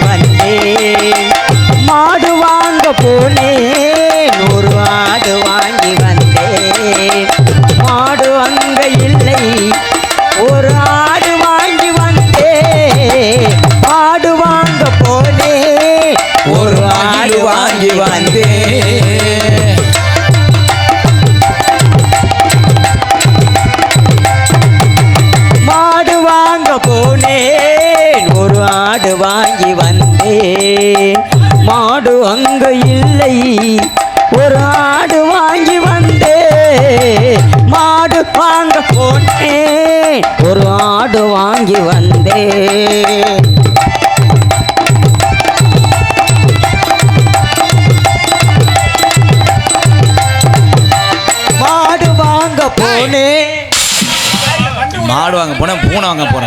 வந்தேன் மாடு வாங்க போனேன் ஒரு ஆடு வாங்கி வந்தேன் மாடு அங்க இல்லை ஒரு ஆடு வாங்கி வந்தேன் ஆடு வாங்க போனேன் ஒரு ஆடு வாங்கி வந்தேன் மாடு வாங்க போனேன் ஒரு ஆடு வாங்கி வந்தேன் மாடு அங்க இல்லை ஒரு ஆடு வாங்கி வந்தேன் மாடு வாங்க போனேன் ஒரு ஆடு வாங்கி வந்தேன் மாடு வாங்க போனேன் பூனை வாங்க போனேன்